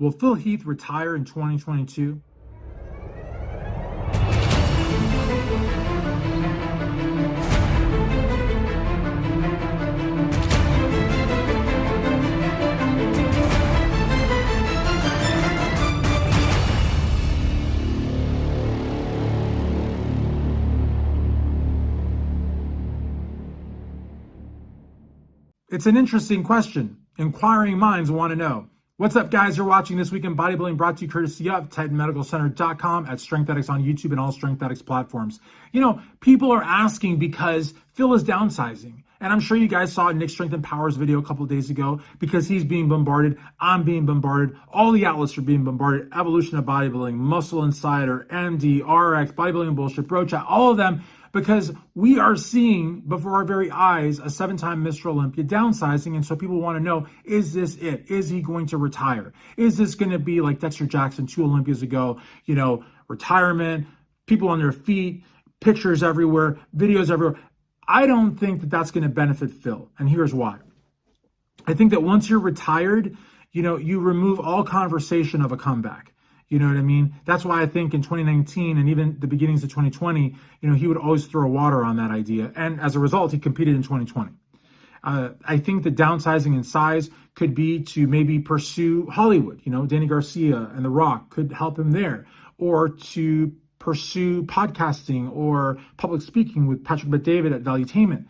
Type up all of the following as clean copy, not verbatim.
Will Phil Heath retire in 2022? It's an interesting question. Inquiring minds want to know. What's up, guys? You're watching This Week in Bodybuilding, brought to you courtesy of TitanMedicalCenter.com, at Strength Addicts on YouTube and all Strength Addicts platforms. You know, people are asking because Phil is downsizing. And I'm sure you guys saw Nick Strength and Power's video a couple of days ago, because he's being bombarded. I'm being bombarded. All the outlets are being bombarded. Evolution of Bodybuilding, Muscle Insider, MD, RX, Bodybuilding Bullshit, Bro Chat, all of them, because we are seeing before our very eyes a 7-time Mr. Olympia downsizing. And so people want to know, is this it? Is he going to retire? Is this going to be like Dexter Jackson 2 Olympias ago? You know, retirement, people on their feet, pictures everywhere, videos everywhere. I don't think that that's going to benefit Phil. And here's why. I think that once you're retired, you know, you remove all conversation of a comeback. You know what I mean? That's why I think in 2019 and even the beginnings of 2020, you know, he would always throw water on that idea. And as a result, he competed in 2020. I think the downsizing in size could be to maybe pursue Hollywood. You know, Danny Garcia and The Rock could help him there, or to pursue podcasting or public speaking with Patrick Bet-David at Valuetainment.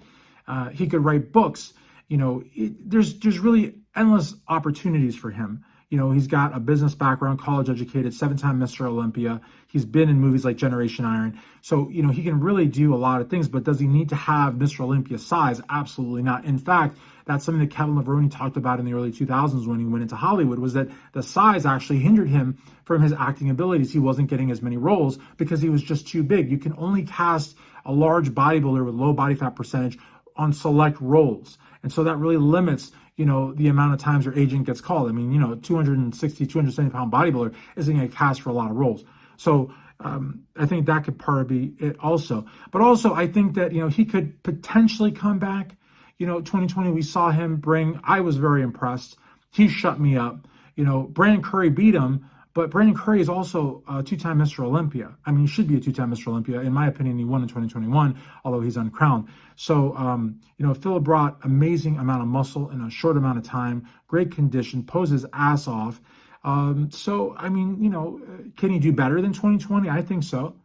He could write books. You know, there's really endless opportunities for him. You know, he's got a business background, college educated, 7-time Mr. Olympia. He's been in movies like Generation Iron. So, you know, he can really do a lot of things, but does he need to have Mr. Olympia size? Absolutely not. In fact, that's something that Kevin Leveroni talked about in the early 2000s when he went into Hollywood, was that the size actually hindered him from his acting abilities. He wasn't getting as many roles because he was just too big. You can only cast a large bodybuilder with low body fat percentage on select roles. And so that really limits, you know, the amount of times your agent gets called. I mean, you know, 260, 270 pound bodybuilder isn't going to cast for a lot of roles. So I think that could part of be it also. But also, I think that, you know, he could potentially come back. You know, 2020, we saw him bring, I was very impressed. He shut me up. You know, Brandon Curry beat him, but Brandon Curry is also a 2-time Mr. Olympia. I mean, he should be a 2-time Mr. Olympia. In my opinion, he won in 2021, although he's uncrowned. So, you know, Phil brought amazing amount of muscle in a short amount of time, great condition, posed his ass off. So, I mean, you know, can he do better than 2020? I think so.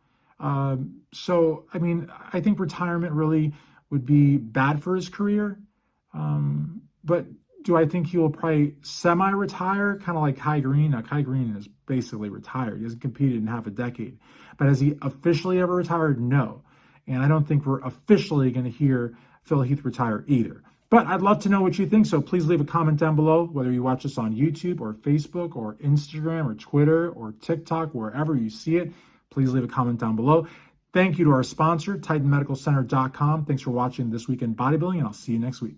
So, I mean, I think retirement really would be bad for his career. But do I think he will probably semi-retire, kind of like Kai Greene? Now, Kai Greene is basically retired. He hasn't competed in half a decade. But has he officially ever retired? No. And I don't think we're officially going to hear Phil Heath retire either. But I'd love to know what you think, so please leave a comment down below, whether you watch this on YouTube or Facebook or Instagram or Twitter or TikTok, wherever you see it. Please leave a comment down below. Thank you to our sponsor, TitanMedicalCenter.com. Thanks for watching This Week in Bodybuilding, and I'll see you next week.